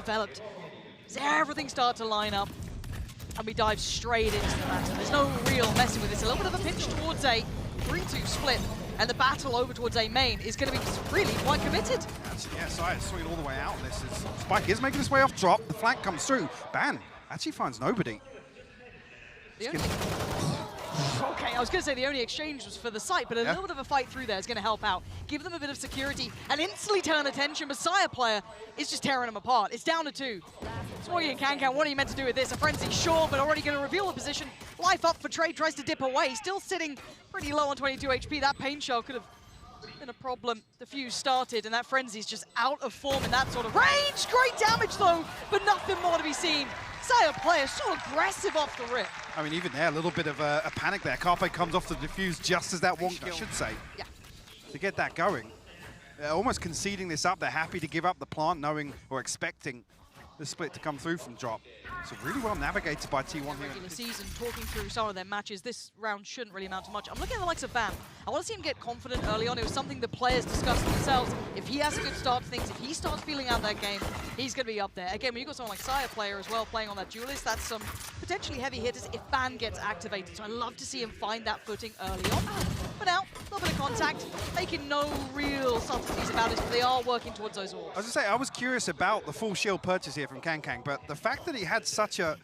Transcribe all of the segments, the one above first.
developed. Does everything start to line up? And we dive straight into the battle. There's no real messing with this. A little bit of a pinch towards A, 3-2 split, and the battle over towards A main is going to be really quite committed. Actually, yeah, Sai is swinging all the way out. This is Spike is making his way off drop. The flank comes through. Ban actually finds nobody. Okay, I was going to say the only exchange was for the site, but a little bit of a fight through there is going to help out. Give them a bit of security and instantly turn attention. Messiah player is just tearing them apart. It's down to 2. Smoggy and Kankan, what are you meant to do with this? A frenzy, sure, but already going to reveal the position. Life up for Trade, tries to dip away. Still sitting pretty low on 22 HP. That pain shell could have been a problem. The fuse started, and that frenzy's just out of form in that sort of range. Great damage, though, but nothing more to be seen. Saya player so aggressive off the rip. I mean, even there, a little bit of a panic there. Carpe comes off the defuse just as that one kill, I should say. Yeah. To get that going. They're almost conceding this up. They're happy to give up the plant, knowing or expecting the split to come through from drop. So really well navigated by T1 here. Regular season, talking through some of their matches, this round shouldn't really amount to much. I'm looking at the likes of Bam. I want to see him get confident early on. It was something the players discussed themselves. If he has a good start to things, if he starts feeling out that game, he's going to be up there. Again, when you've got someone like Saya player as well playing on that duelist, that's some potentially heavy hitters if Ban gets activated. So I love to see him find that footing early on. But now, a little bit of contact, making no real subtleties about it, but they are working towards those orbs. I was going to say, I was curious about the full shield purchase here from Kankang, but the fact that he had such a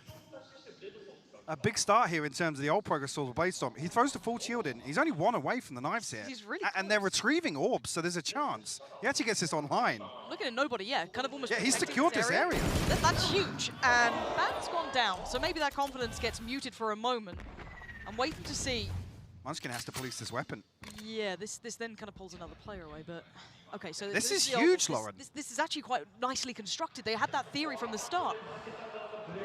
big start here in terms of the old progress sword of Blade Storm, he throws the full shield in. He's only 1 away from the knives here. He's really and they're retrieving orbs, so there's a chance. He actually gets this online. Looking at nobody, yeah, kind of almost. Yeah, he's secured this area. That's huge, and Ban's gone down, so maybe that confidence gets muted for a moment. I'm waiting to see. Munchkin has to police this weapon. Yeah, this then kind of pulls another player away, but okay, so this is huge, Lauren. This is actually quite nicely constructed. They had that theory from the start.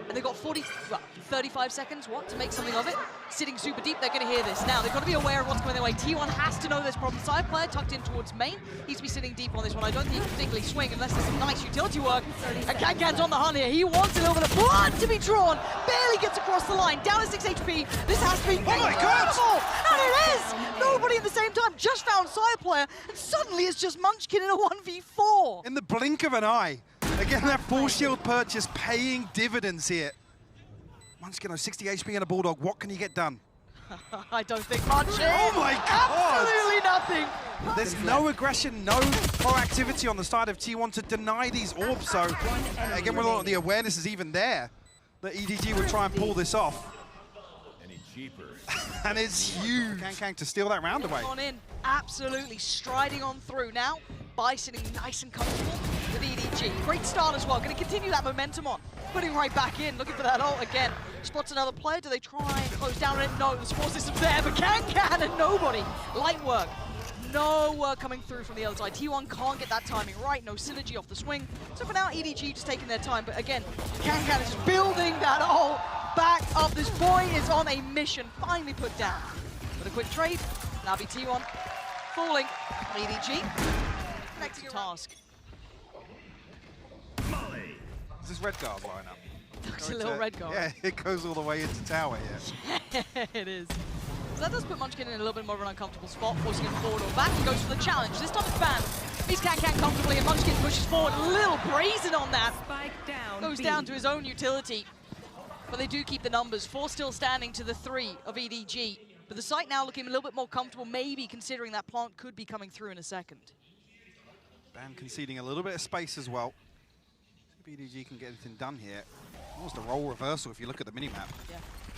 And they've got 35 seconds, to make something of it. Sitting super deep, they're going to hear this. Now, they've got to be aware of what's coming their way. T1 has to know there's problems. Side player tucked in towards main. He's to be sitting deep on this one. I don't think he can particularly swing unless there's some nice utility work. And Kankan's on the hunt here. He wants a little bit of blood to be drawn. Barely gets across the line. Down to 6 HP. This has to be incredible. And it is! Nobody at the same time. Just found Side player. And suddenly it's just Munchkin in a 1v4. In the blink of an eye. Again, that full shield purchase paying dividends here. Munchkin has 60 HP and a Bulldog. What can he get done? I don't think much. Oh my God! Absolutely nothing. There's no aggression, no proactivity on the side of T1 to deny these orbs. So, again, whether or not the awareness is even there, that EDG would try and pull this off. And it's huge. Kankang to steal that round away. On in, absolutely striding on through. Now, Bai sitting nice and comfortable with EDG. Great start as well. Going to continue that momentum on. Putting right back in, looking for that ult again. Spots another player. Do they try and close down on it? No, the support system's there, but Kankan and nobody. Light work. No work coming through from the other side. T1 can't get that timing right. No synergy off the swing. So for now, EDG just taking their time. But again, Kankan is just building that ult back up. This boy is on a mission. Finally put down. With a quick trade. Now be T1 falling on EDG. Next task. Is this red guard lineup? Looks a little red guard. Yeah, it goes all the way into tower here. Yeah, it is. So that does put Munchkin in a little bit more of an uncomfortable spot, forcing him forward or back. He goes for the challenge. This time it's Ban. He's Kankan comfortably, and Munchkin pushes forward. A little brazen on that. Spike down. Goes down to his own utility. But they do keep the numbers. 4 still standing to the 3 of EDG. But the site now looking a little bit more comfortable, maybe considering that plant could be coming through in a second. Ban conceding a little bit of space as well. See if EDG can get anything done here. Almost a role reversal if you look at the minimap. Yeah.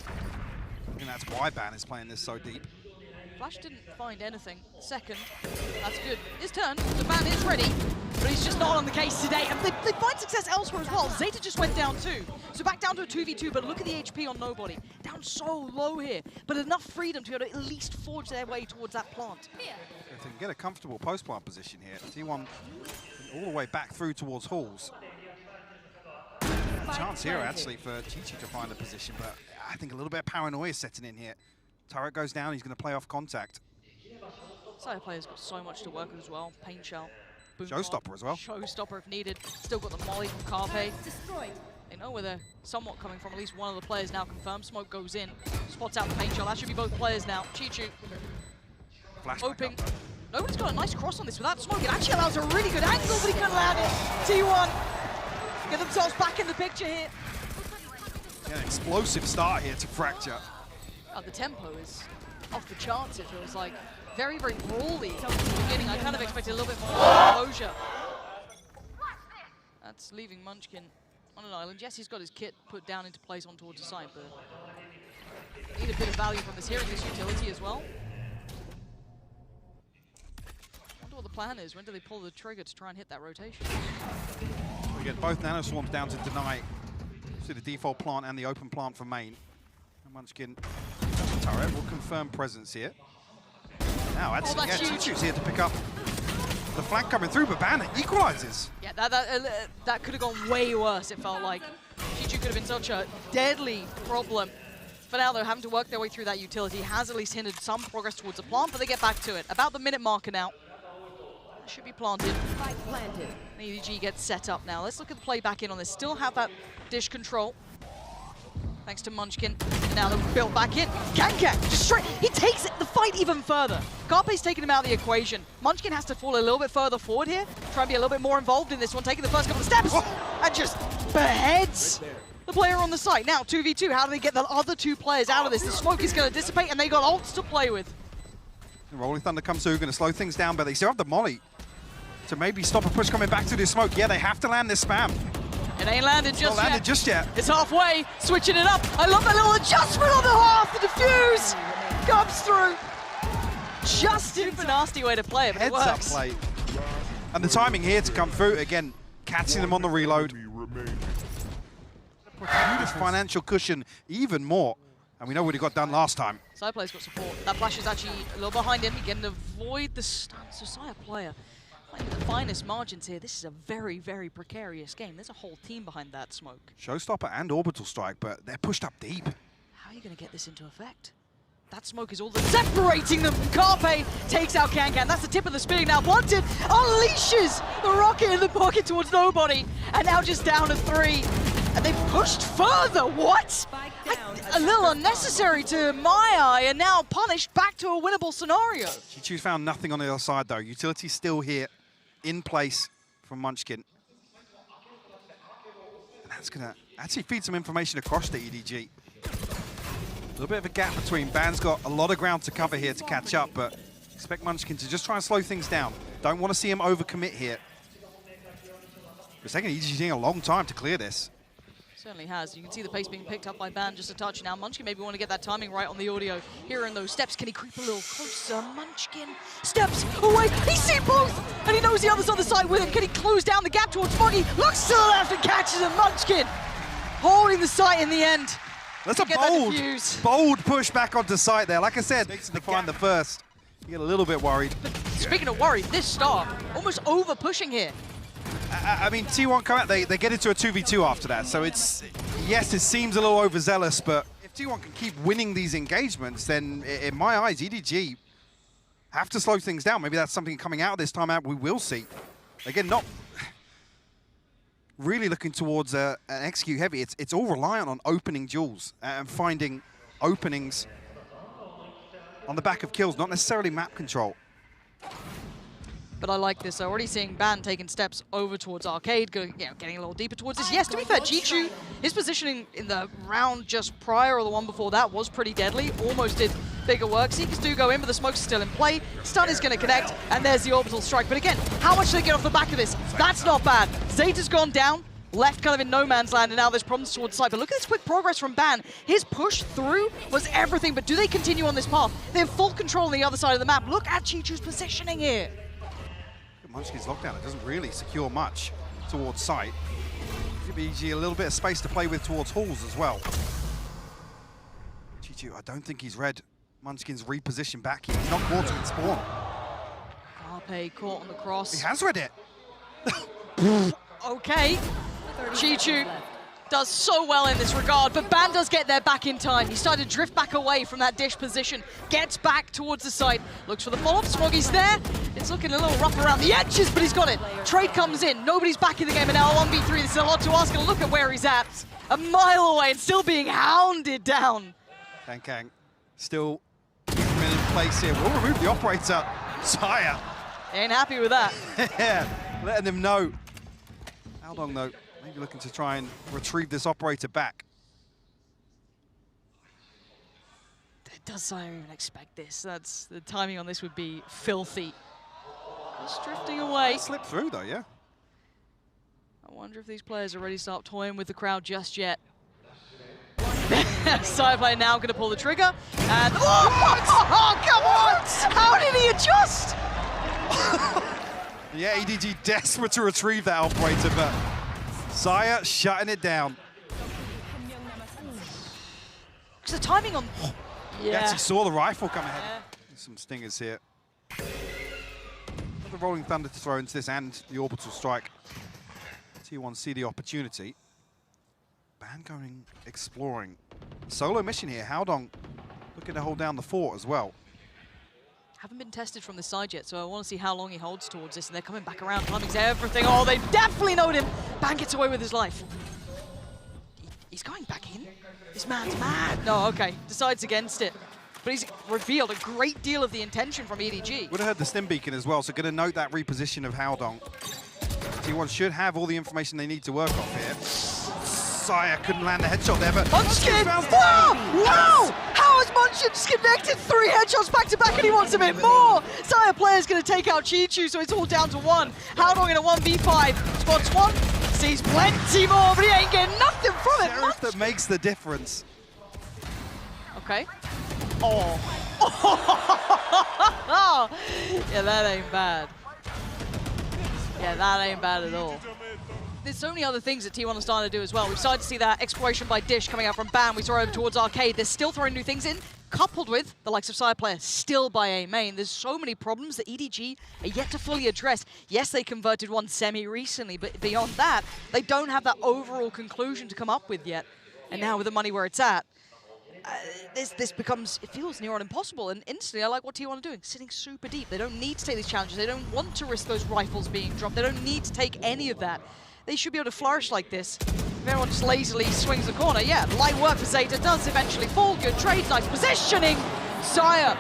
I think that's why Ban is playing this so deep. Flash didn't find anything. Second, that's good. His turn, the Ban is ready, but he's just not on the case today. And they find success elsewhere as well. Zeta just went down too. So back down to a 2v2, but look at the HP on nobody. Down so low here, but enough freedom to be able to at least forge their way towards that plant. If they can get a comfortable post-plant position here, T1 all the way back through towards halls. A chance here actually for Chi-Chi to find a position, but I think a little bit of paranoia is setting in here. Turret goes down, he's going to play off contact. Side player's got so much to work with as well. Pain shell, boom Showstopper pop, as well. Showstopper if needed. Still got the molly from Carpe. They know where they're somewhat coming from. At least one of the players now confirmed. Smoke goes in, spots out the pain shell. That should be both players now. Chi-Chi hoping. Nobody's got a nice cross on this without smoke. It actually allows a really good angle, but he couldn't land it. T1 get themselves back in the picture here. Yeah, an explosive start here to Fracture. Oh, the tempo is off the charts, it feels like. Very, very brawly at the beginning. I kind of expected a little bit more composure. That's leaving Munchkin on an island. Yes, he's got his kit put down into place on towards the side, but need a bit of value from this here in this utility as well. I wonder what the plan is. When do they pull the trigger to try and hit that rotation? We get both Nano Swarms down to deny. See the default plant and the open plant for main. And Munchkin turret will confirm presence here. Now that's Chichu's here to pick up the flank coming through, but Ban equalizes. Yeah, that could have gone way worse, it felt like. Chichu could have been such a deadly problem. For now, though, having to work their way through that utility has at least hindered some progress towards the plant, but they get back to it. About the minute marker now. Should be planted. Planted. EDG gets set up now. Let's look at the play back in on this. Still have that dish control. Thanks to Munchkin. And now they're built back in. Kankan, just straight. He takes the fight even further. Carpe's taking him out of the equation. Munchkin has to fall a little bit further forward here. Try and be a little bit more involved in this one. Taking the first couple of steps. And just beheads the player on the site. Now 2v2. How do they get the other two players out of this? The smoke is going to dissipate and they got ults to play with. Rolling Thunder comes through, going to slow things down, but they still have the molly to maybe stop a push coming back to this smoke. Yeah, they have to land this spam. It ain't landed just yet. Landed just yet. It's halfway, switching it up. I love that little adjustment on the half. The defuse comes through. Just super nasty way to play it, but it works. Heads up play. And the timing here to come through, again, catching them on the reload. Huge financial cushion, even more. And we know what he got done last time. Player's got support. That flash is actually a little behind him. He can avoid the stun. So player, playing with the finest margins here. This is a very, very precarious game. There's a whole team behind that smoke. Showstopper and Orbital Strike, but they're pushed up deep. How are you going to get this into effect? That smoke is all that's separating them. Carpe takes out Kankan. That's the tip of the spear now. Wanted unleashes the rocket in the pocket towards nobody. And now just down to 3. And they've pushed further. What? A little unnecessary to my eye, and now punished back to a winnable scenario. Chichu's found nothing on the other side, though. Utility still here, in place from Munchkin. And that's going to actually feed some information across the EDG. A little bit of a gap between. Ban's got a lot of ground to cover here to catch up, but expect Munchkin to just try and slow things down. Don't want to see him overcommit here. It's taking EDG a long time to clear this. Certainly has. You can see the pace being picked up by Ban just a touch now. Munchkin maybe want to get that timing right on the audio. Hearing those steps, can he creep a little closer? Munchkin steps away. He's seen both, and he knows the other's on the side with him. Can he close down the gap towards Foggy? Looks to the left and catches him. Munchkin holding the site in the end. That's a bold push back onto site there. Like I said, to find the first. You get a little bit worried. But speaking of worried, this start almost over pushing here. I mean, T1 come out, they get into a 2v2 after that, so it's, yes, it seems a little overzealous, but if T1 can keep winning these engagements, then in my eyes, EDG have to slow things down. Maybe that's something coming out of this time out we will see. Again, not really looking towards an execute heavy. It's all reliant on opening duels and finding openings on the back of kills, not necessarily map control. But I like this. Already seeing Ban taking steps over towards Arcade, getting a little deeper towards this. Yes, to be fair, Chichu, his positioning in the round just prior or the one before that was pretty deadly. Almost did bigger work. Seekers do go in, but the smoke's still in play. Stun is going to connect, and there's the orbital strike. But again, how much do they get off the back of this? That's not bad. Zeta's gone down, left kind of in no man's land, and now there's problems towards side. But look at this quick progress from Ban. His push through was everything, but do they continue on this path? They have full control on the other side of the map. Look at Chichu's positioning here. Munchkin's lockdown, it doesn't really secure much towards site. Give EG a little bit of space to play with towards halls as well. Chichu, I don't think he's read Munchkin's reposition back here. He's not caught him in spawn. Carpe caught on the cross. He has read it. Okay. Chichu does so well in this regard, but Ban does get there back in time. He started to drift back away from that dish position, gets back towards the side, looks for the follow-up. Smoggy's there. It's looking a little rough around the edges, but he's got it. Trade comes in. Nobody's back in the game, and now 1v3. This is a lot to ask, and look at where he's at. A mile away and still being hounded down. Kang still keeping him in place here. We'll remove the operator. Sire. Ain't happy with that. Yeah, letting them know. How long though? Maybe looking to try and retrieve this operator back. Does Saya even expect this? That's the timing on this would be filthy. Just drifting away. Slip through though, yeah. I wonder if these players already start toying with the crowd just yet. Side player now going to pull the trigger, and oh, come on! How did he adjust? Yeah, EDG desperate to retrieve that operator, but Saya shutting it down. Because the timing on... He actually saw the rifle come ahead. Yeah. Some stingers here. The Rolling Thunder to throw into this and the orbital strike. T1 see the opportunity. Ban going exploring. Solo mission here. Howdong looking to hold down the fort as well. Haven't been tested from the side yet, so I want to see how long he holds towards this. And they're coming back around. Timing's everything. Oh, they definitely knowed him. Ban gets away with his life. He's going back in. This man's mad. No, okay. Decides against it. But he's revealed a great deal of the intention from EDG. Would have heard the stim beacon as well, so going to note that reposition of Howdong. T1 should have all the information they need to work off here. Saya couldn't land the headshot there, but Munchkin! Wow! How has Munchkin connected 3 headshots back-to-back and he wants a bit more? Saya player's going to take out Chichu, so it's all down to 1. Howdong in a 1v5. Spots 1, sees plenty more, but he ain't getting nothing from it. Sheriff that makes the difference. Okay. Oh. Yeah, that ain't bad. Yeah, that ain't bad at all. There's so many other things that T1 are starting to do as well. We've started to see that exploration by Dish coming out from Ban. We saw over towards Arcade. They're still throwing new things in, coupled with the likes of Side Player still by A main. There's so many problems that EDG are yet to fully address. Yes, they converted one semi recently, but beyond that, they don't have that overall conclusion to come up with yet. And now with the money where it's at, this becomes, it feels near on impossible. And instantly, I like what T1 are doing, sitting super deep. They don't need to take these challenges. They don't want to risk those rifles being dropped. They don't need to take any of that. They should be able to flourish like this. If everyone just lazily swings the corner, yeah, light work for Zeta does eventually fall. Good trades, nice positioning. Saya,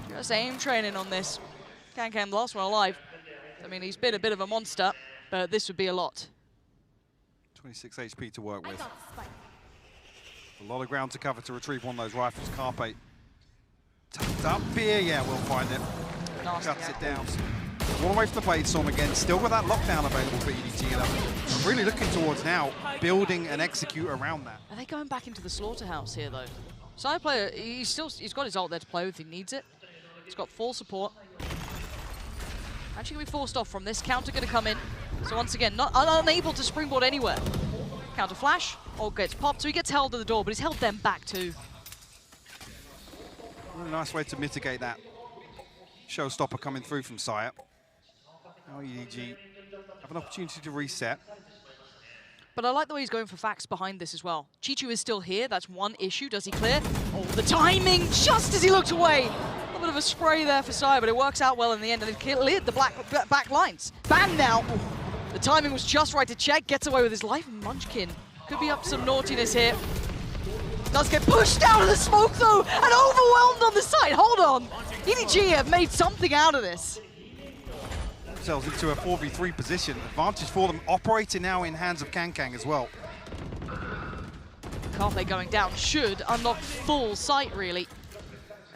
just aim training on this. Can the last one alive. I mean, he's been a bit of a monster, but this would be a lot. 26 HP to work with. A lot of ground to cover to retrieve one of those rifles. Carpe tucked up here. Yeah, we'll find it. Nasty. Cuts it down. One away from the Blade Storm again. Still with that lockdown available for EDG. And I'm really looking towards now building and execute around that. Are they going back into the slaughterhouse here, though? Side player, he's got his ult there to play with. He needs it. He's got full support. Actually going to be forced off from this. Counter going to come in. So once again, unable to springboard anywhere. Counter flash. Ult gets popped, so he gets held to the door, but he's held them back too. Really nice way to mitigate that showstopper coming through from Saya. Now EDG have an opportunity to reset. But I like the way he's going for facts behind this as well. Chichu is still here, that's one issue. Does he clear? Oh, the timing, just as he looked away. A little bit of a spray there for Saya, but it works out well in the end, and it cleared the back lines. Ban now. The timing was just right to check, gets away with his life. Munchkin could be up to some naughtiness here. Does get pushed out of the smoke though, and overwhelmed on the side. Hold on. EDG have made something out of this. Themselves into a 4v3 position. Advantage for them. Operating now in hands of Kankang as well. Carpe going down should unlock full sight, really.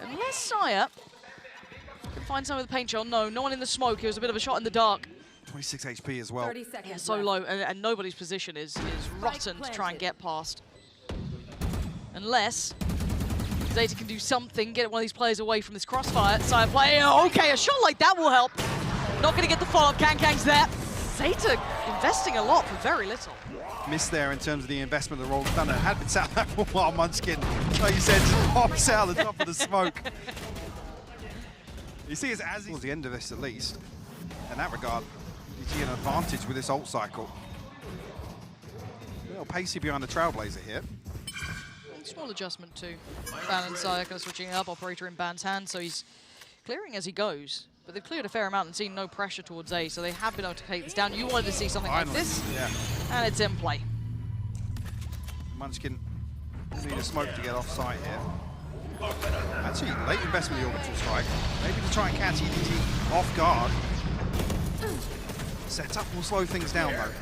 Unless Saya can find some of the paint shot. No one in the smoke. It was a bit of a shot in the dark. 26 HP as well. Yeah, so low, and nobody's position is rotten to try and get past. Unless Zeta can do something, get one of these players away from this crossfire. Side play, okay, a shot like that will help. Not going to get the follow-up, Kankang's there. Zeta investing a lot for very little. Missed there in terms of the investment of the Rolling Thunder. Had been sat there for a while, Munchkin, like you said, pops out the top of the smoke. You see, it's as towards the end of this at least. In that regard, you see an advantage with this ult cycle. A little pacey behind the Trailblazer here. Small adjustment too. Ban and Saya kind of switching up, operator in Ban's hand, so he's clearing as he goes. But they've cleared a fair amount and seen no pressure towards A, so they have been able to take this down. You wanted to see something like this, yeah. And it's in play. Munchkin need a smoke to get off site here. Actually, late investment in the orbital strike. Maybe to try and catch EDG off guard. Setup will slow things down though.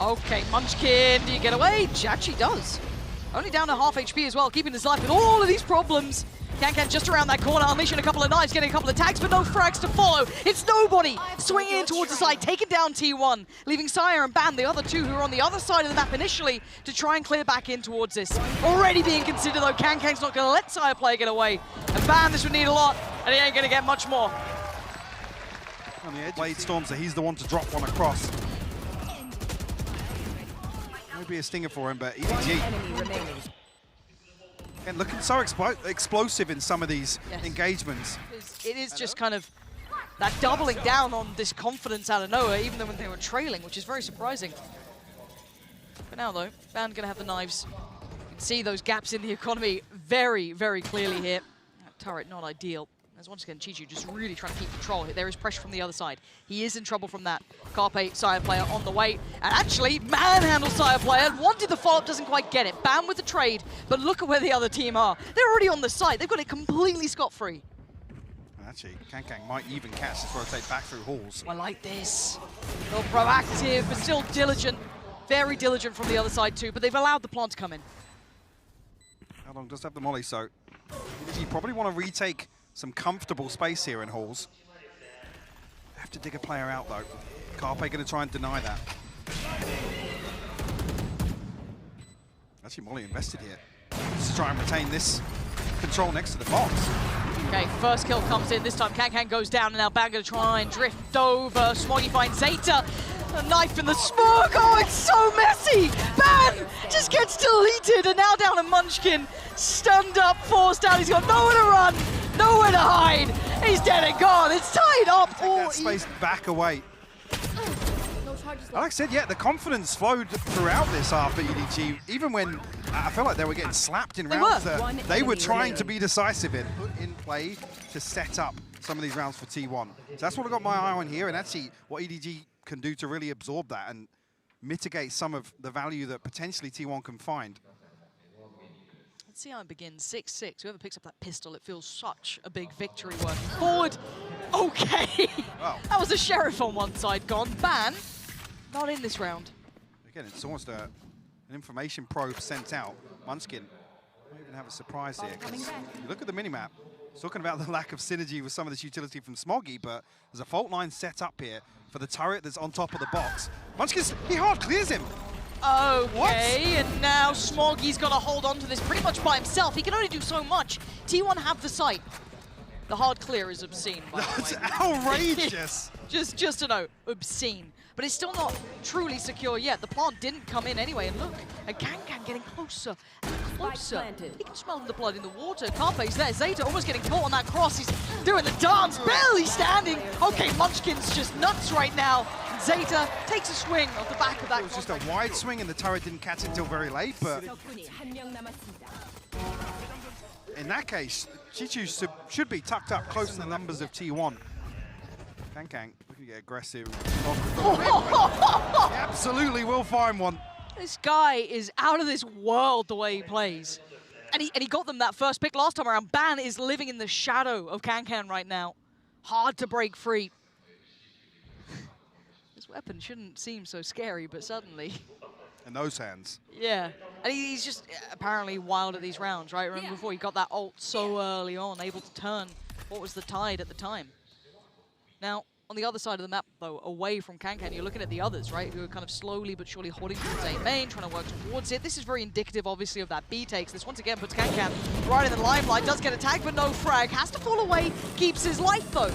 Okay, Munchkin, do you get away? Actually does. Only down to half HP as well, keeping his life with all of these problems. Kankan just around that corner, unleashing a couple of knives, getting a couple of tags, but no frags to follow. It's nobody swinging in towards the side, taking down T1, leaving Sire and Ban, the other two who are on the other side of the map initially, to try and clear back in towards this. Already being considered though, Kankan's not going to let Sire Player get away. And Ban, this would need a lot, and he ain't going to get much more. On the edge, Blade Storm, so he's the one to drop one across. Maybe a stinger for him, but EDG. And looking so explosive in some of these engagements. It is just kind of that doubling down on this confidence out of nowhere, even though when they were trailing, which is very surprising. But now though, Ban gonna have the knives. You can see those gaps in the economy very, very clearly here. That turret not ideal. As once again, Chichu just really trying to keep control. There is pressure from the other side. He is in trouble from that. Carpe, Sire Player on the way. And actually, manhandles Sire Player. Wanted the follow-up, doesn't quite get it. Ban with the trade, but look at where the other team are. They're already on the site. They've got it completely scot-free. Actually, Kankang might even catch this rotate back through halls. I like this. A little proactive, but still diligent. Very diligent from the other side too, but they've allowed the plant to come in. How long does have the molly, so you probably want to retake some comfortable space here in halls. Have to dig a player out though. Carpe going to try and deny that. Actually, Molly invested here. Just to try and retain this control next to the box. Okay, first kill comes in. This time Kankan goes down, and now Ban going to try and drift over. Smoggy finds Zeta. A knife in the smoke. Oh, it's so messy. Ban just gets deleted, and now down to Munchkin. Stunned up, forced out. He's got nowhere to run, nowhere to hide. He's dead and gone. It's tied up. Take that space back away. Like I said, yeah, the confidence flowed throughout this half for EDG. Even when I felt like they were getting slapped in rounds, they were trying to be decisive in, put in play to set up some of these rounds for T1. So that's what I got my eye on here, and actually what EDG can do to really absorb that and mitigate some of the value that potentially T1 can find. Let's see how it begins. 6-6. Whoever picks up that pistol, it feels such a big victory working forward. Okay. Wow. That was a sheriff on one side gone. Ban, not in this round. Again, it's almost an information probe sent out. Munchkin might even have a surprise here. You look at the minimap. It's talking about the lack of synergy with some of this utility from Smoggy, but there's a fault line set up here for the turret that's on top of the box. Munchkin, he hard clears him. Okay, and now Smoggy's got to hold on to this pretty much by himself. He can only do so much. T1 have the site. The hard clear is obscene, by the way. That's outrageous. just to know, obscene. But it's still not truly secure yet. The plant didn't come in anyway, and look, and Kankan getting closer and closer. He can smell the blood in the water. Carpe's there. Zeta almost getting caught on that cross. He's doing the dance, barely standing. Okay, Munchkin's just nuts right now. Zeta takes a swing off the back of that. It was just a wide swing, and the turret didn't catch it until very late, but in that case, Chichu should be tucked up close to the numbers of T1. Kankang looking to get aggressive. He absolutely will find one. This guy is out of this world the way he plays. And he got them that first pick last time around. Ban is living in the shadow of Kankan right now. Hard to break free. This weapon shouldn't seem so scary, but suddenly... In those hands. Yeah. And he's just apparently wild at these rounds, right? Remember before he got that ult so early on, able to turn what was the tide at the time. Now, on the other side of the map, though, away from Kankan, you're looking at the others, right? Who are kind of slowly but surely holding towards A main, trying to work towards it. This is very indicative, obviously, of that B takes. This once again puts Kankan right in the limelight. Does get a tag, but no frag. Has to fall away. Keeps his life, though.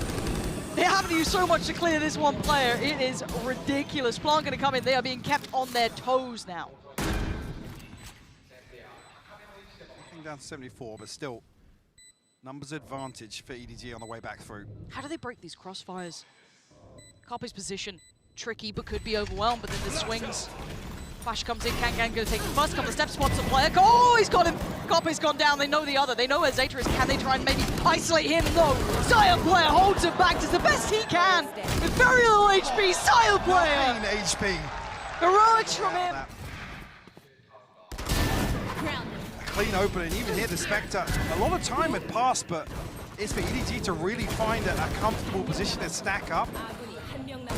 They haven't used so much to clear this one player. It is ridiculous. Plant going to come in. They are being kept on their toes now. Down to 74, but still, numbers advantage for EDG on the way back through. How do they break these crossfires? Carpe's position, tricky, but could be overwhelmed, but then the swings. Flash comes in, Kankan going to take the first couple of steps, spots the player. Oh, he's got him! Carpe's gone down, they know the other. They know where Zeta is. Can they try and maybe isolate him? No! Sire Player holds him back, does the best he can. With very little HP, Sire Player! 9 HP. Heroics from him. Clean opening, even here the Spectre. A lot of time had passed, but it's for EDG to really find a comfortable position to stack up.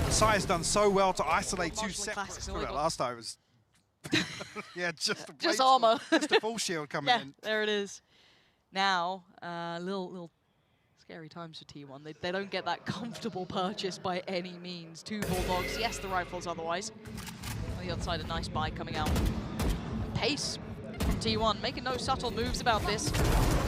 Sai has done so well to isolate two Marshall separate. Classics, That last time was yeah, just a Just armor. just a full shield coming Yeah, in. there it is. Now, little scary times for T1. They don't get that comfortable purchase by any means. 2 Bulldogs, yes, the rifles otherwise. On the other side, a nice buy coming out. Pace from T1, making no subtle moves about this.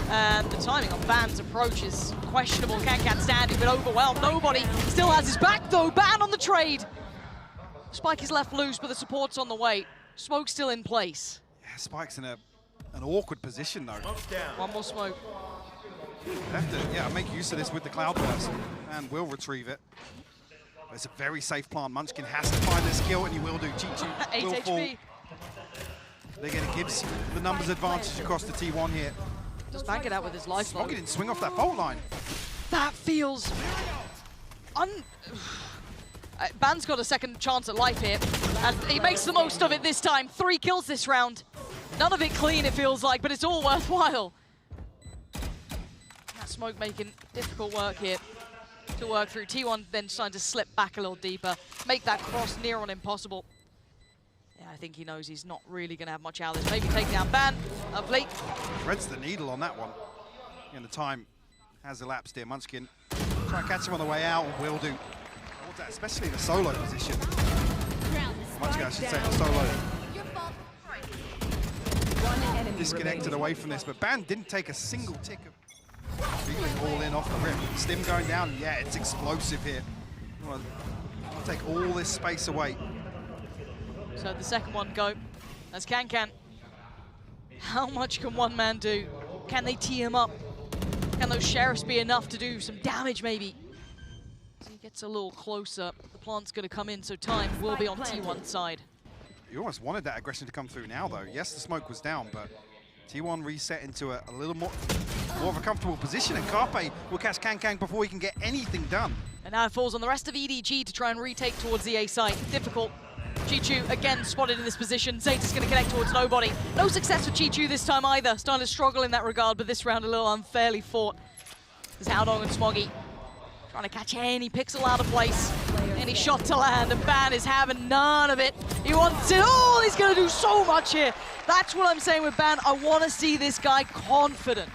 And the timing on Ban's approach is questionable. Kankan standing, but overwhelmed. Nobody still has his back, though. Ban on the trade. Spike is left loose, but the support's on the way. Smoke's still in place. Yeah, Spike's in an awkward position, though. One more smoke. Have to, make use of this with the Cloud Burst, and will retrieve it. But it's a very safe plant. Munchkin has to find this kill, and he will do. Chi-Chi 8 will fall. HP. Again, it gives the numbers advantage across the T1 here. Just bank it out with his life. Smoggy didn't swing off that fault line. That feels... Ban's got a second chance at life here, and he makes the most of it this time. 3 kills this round. None of it clean, it feels like, but it's all worthwhile. That smoke making difficult work here to work through. T1 then trying to slip back a little deeper, make that cross near on impossible. Yeah, I think he knows he's not really going to have much out of this. Maybe take down Ban up late. Threads the needle on that one. And the time has elapsed here. Munchkin try and catch him on the way out, and will do. Especially in the solo position. Munchkin, I should say, the solo. Disconnected away from this, but Ban didn't take a single tick of feeling all in off the rip. Stim going down, yeah, it's explosive here. I'll take all this space away. So the second one go. That's Kankan. How much can one man do? Can they tee him up? Can those sheriffs be enough to do some damage maybe? As he gets a little closer, the plant's going to come in, so time will be on T1's side. You almost wanted that aggression to come through now, though. Yes, the smoke was down, but T1 reset into a little more of a comfortable position, and Carpe will catch Kankan before he can get anything done. And now it falls on the rest of EDG to try and retake towards the A site. Difficult. Chi-Chu again spotted in this position. Zeta's going to connect towards nobody. No success for Chi-Chu this time either. Starting to struggle in that regard, but this round a little unfairly fought. There's Haodong and Smoggy trying to catch any pixel out of place. Any shot to land, and Ban is having none of it. He wants it all. He's going to do so much here. That's what I'm saying with Ban. I want to see this guy confident.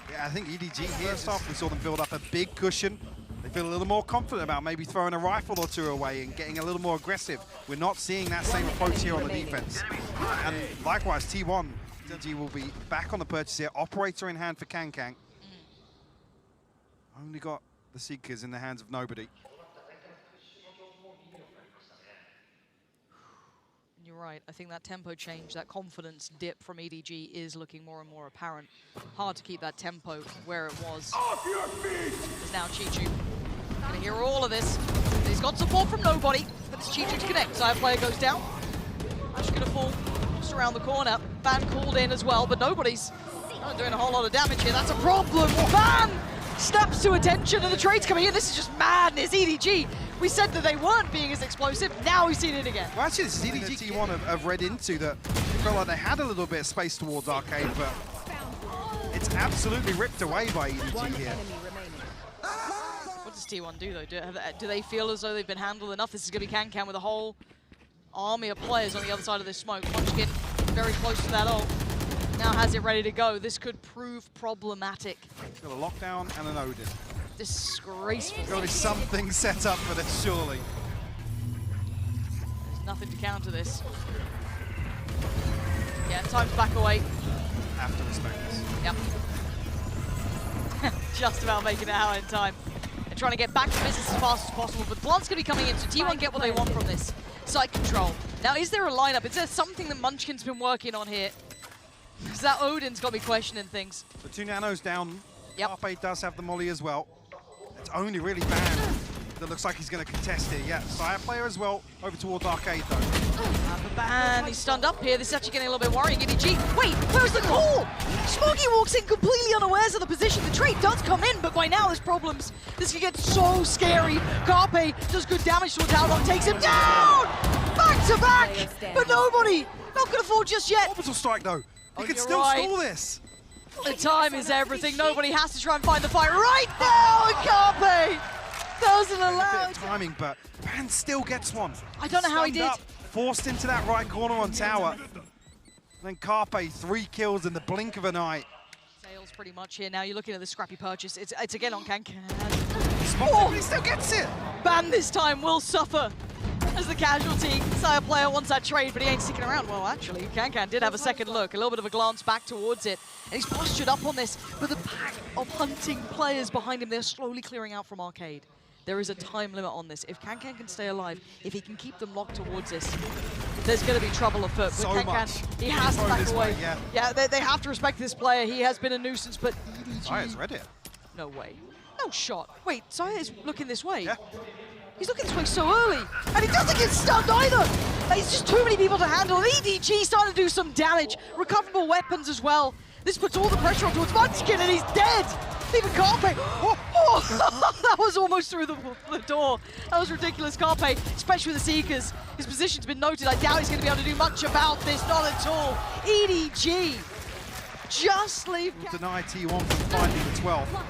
Yeah, I think EDG here, first off, we saw them build up a big cushion. They feel a little more confident about maybe throwing a rifle or two away and getting a little more aggressive. We're not seeing that same approach here on the defense. And likewise, T1 will be back on the purchase here. Operator in hand for Kankan. Only got the Seekers in the hands of nobody. You're right. I think that tempo change, that confidence dip from EDG is looking more and more apparent. Hard to keep that tempo where it was. Off your feet! There's now Chi-Chu. Gonna hear all of this. He's got support from nobody, but it's Chi-Chu to connect. Side player goes down. Actually gonna fall just around the corner. Ban called in as well, but nobody's not doing a whole lot of damage here. That's a problem. Ban snaps to attention, and the trade's coming in. This is just madness. EDG. We said that they weren't being as explosive. Now we've seen it again. Well, actually, this is EDG T1 have read into that. It felt like they had a little bit of space towards Arcade, but it's absolutely ripped away by EDG here. What does T1 do, though? Do they feel as though they've been handled enough? This is going to be Kankan with a whole army of players on the other side of this smoke. Munchkin very close to that ult. Now has it ready to go. This could prove problematic. Got a lockdown and an Odin. Disgraceful. Got to be something set up for this, surely. There's nothing to counter this. Yeah, time to back away. Have to respect this. Yep. Just about making it out in time. They're trying to get back to business as fast as possible, but the plant's going to be coming in, so T1 get what they want from this. Site control. Now, is there a lineup? Is there something that Munchkin's been working on here? Because that Odin's got me questioning things. So 2 nanos down. Yep. Carpe does have the molly as well. It's only really Ban that looks like he's going to contest it. Yeah, Sire player as well, over towards Arcade though. But Ban, he's stunned up here. This is actually getting a little bit worrying. EDG, wait, where's the call? Smoggy walks in completely unawares of the position. The trade does come in, but by now there's problems. This could get so scary. Carpe does good damage towards Haodong, takes him down! Back to back! But nobody! Not gonna fall just yet. Orbital strike though. He can you're still right. stall this. The time is everything. Nobody has to try and find the fight right now, and Carpe does wasn't allowed. Timing, but Ban still gets one. I don't know how he Stunned did. up, forced into that right corner on tower. Then Carpe, 3 kills in the blink of an eye. Sales pretty much here. Now you're looking at the scrappy purchase. It's again on Kankan. Oh, he still gets it. Ban this time will suffer as the casualty. Sire player wants that trade, but he ain't sticking around. Well, actually, Kankan did have a second look, a little bit of a glance back towards it, and he's postured up on this. But the pack of hunting players behind him, they're slowly clearing out from Arcade. There is a time limit on this. If Kankan can stay alive, if he can keep them locked towards this, there's going to be trouble afoot. But So Kankan, much. he has to back away. Yeah. They have to respect this player. He has been a nuisance, but Sire's read it. no way. No shot. Wait, Sire is looking this way. Yeah. He's looking this way so early, and he doesn't get stunned either. There's just too many people to handle. EDG starting to do some damage. Recoverable weapons as well. This puts all the pressure on towards Munchkin, and he's dead. Even Carpe. Oh, that was almost through the door. That was ridiculous. Carpe, especially with the Seekers. His position's been noted. I doubt he's going to be able to do much about this. Not at all. EDG just leave. Deny T1 from finding the 12.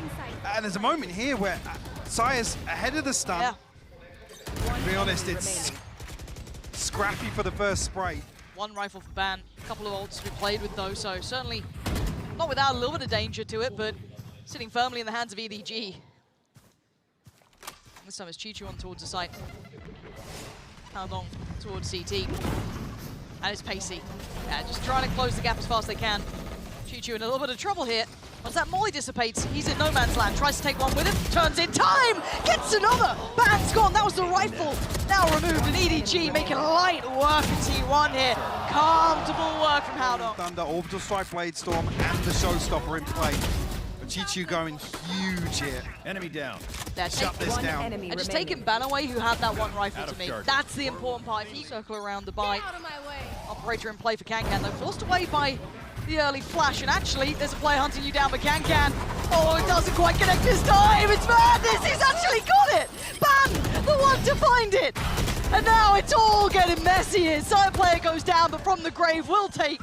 And there's a moment here where Sire's ahead of the stun. Yeah. To be honest, it's scrappy for the first spray. One rifle for Ban. A couple of ults to be played with though, so certainly not without a little bit of danger to it, but sitting firmly in the hands of EDG. This time it's Chichu on towards the site. How long towards CT. And it's Pacey. Yeah, just trying to close the gap as fast as they can. Chichu in a little bit of trouble here. Once that molly dissipates, he's in no man's land. Tries to take one with him, turns in time, gets another. Ban's gone, that was the rifle. Now removed, and EDG making light work of T1 here. Comfortable work from Howdong. Thunder, Orbital Strike, Blade Storm, and the Showstopper in play. But Chichu going huge here. Enemy down. Shut this down. And just taking Ban away, who had that one rifle to me. That's the important part. If he circle around the bite. Operator in play for Kankan, though, forced away by the early flash, and actually, there's a player hunting you down, but Kankan, oh, it doesn't quite connect this time. It's madness. He's actually got it. Ban, the one to find it. And now it's all getting messy here. Side player goes down, but from the grave will take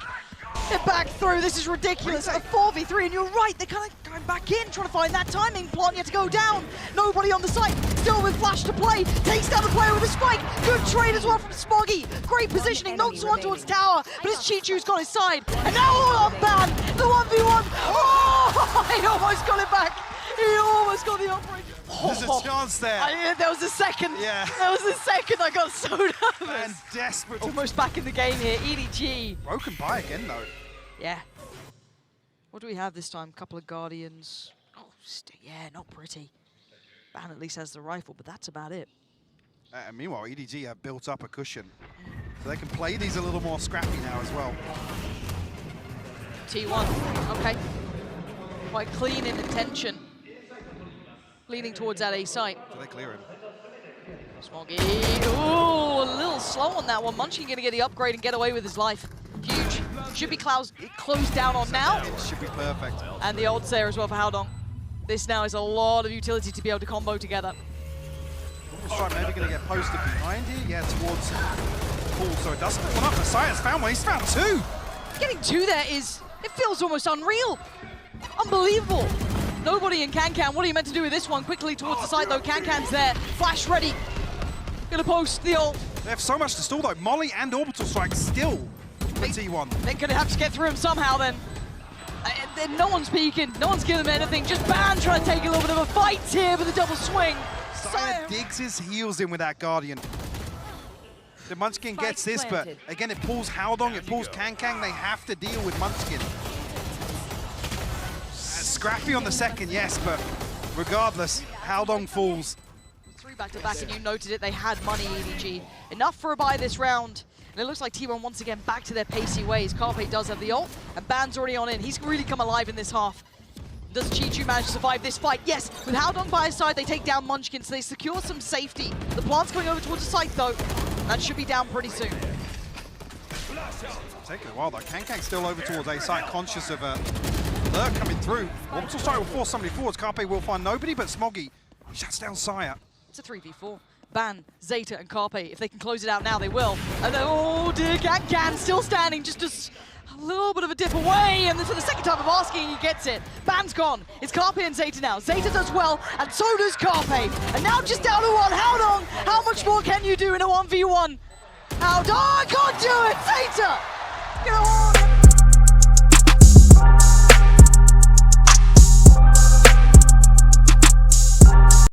it back through. This is ridiculous. A 4v3, and you're right. They're kind of going back in, trying to find that timing plot. You have to go down. Nobody on the site. Still with flash to play. Takes down the player with a spike. Good trade as well from Smoggy. Great positioning. Knocks one towards tower, but it's Chichu's got his side. And now all on Ban. The 1v1. Oh, he almost got it back. He almost got the operator. There's a chance there. There was a second. Yeah. There was a second. I got so nervous. And desperate. Almost back in the game here. EDG. Broken by again, though. Yeah. What do we have this time? Couple of Guardians. Oh, yeah, not pretty. Ban at least has the rifle, but that's about it. Meanwhile, EDG have built up a cushion. So they can play these a little more scrappy now as well. T1, okay. Quite clean in intention. Leaning towards that A site. So they clear him. Smoggy, ooh, a little slow on that one. Munchkin gonna get the upgrade and get away with his life. Huge. Should be closed down on now. It should be perfect. And the ults there as well for Howdong. This now is a lot of utility to be able to combo together. Strike maybe going to get posted behind here. Yeah, towards Paul, so it doesn't put one up. The Sire's found one. He's found two. Getting two there is, it feels almost unreal. Unbelievable. Nobody in Kankan. What are you meant to do with this one? Quickly towards the side though. Kankan's there. Flash ready. Gonna post the ult. They have so much to stall though. Molly and Orbital Strike still for T1. They're gonna have to get through him somehow then. No one's peeking. No one's giving them anything. Just Ban trying to take a little bit of a fight here with a double swing. Sire digs his heels in with that Guardian. The Munchkin gets this, but again, it pulls Howdong, it pulls Kankan. They have to deal with Munchkin. Scrappy on the second, yes, but regardless, Howdong falls. 3 back-to-back, and you noted it. They had money, EDG. Enough for a buy this round. And it looks like T1 once again back to their pacey ways. Carpe does have the ult, and Ban's already on in. He's really come alive in this half. Does Chichu manage to survive this fight? Yes, with Howdong by his side, they take down Munchkin, so they secure some safety. The plant's going over towards the site, though. That should be down pretty soon. Taking a while, though. Kankang's still over towards A site, conscious of a lurk coming through. Orbital Strike will force somebody forwards. Carpe will find nobody, but Smoggy shuts down Sire. It's a 3v4. Ban, Zeta, and Carpe. If they can close it out now, they will. And then, oh dear, Kankan still standing, just as A little bit of a dip away, and for the second time of asking, he gets it. Ban's gone. It's Carpe and Zeta now. Zeta does well, and so does Carpe. And now just down to one. How long? How much more can you do in a 1v1? How? Oh, I can't do it! Zeta! Gonna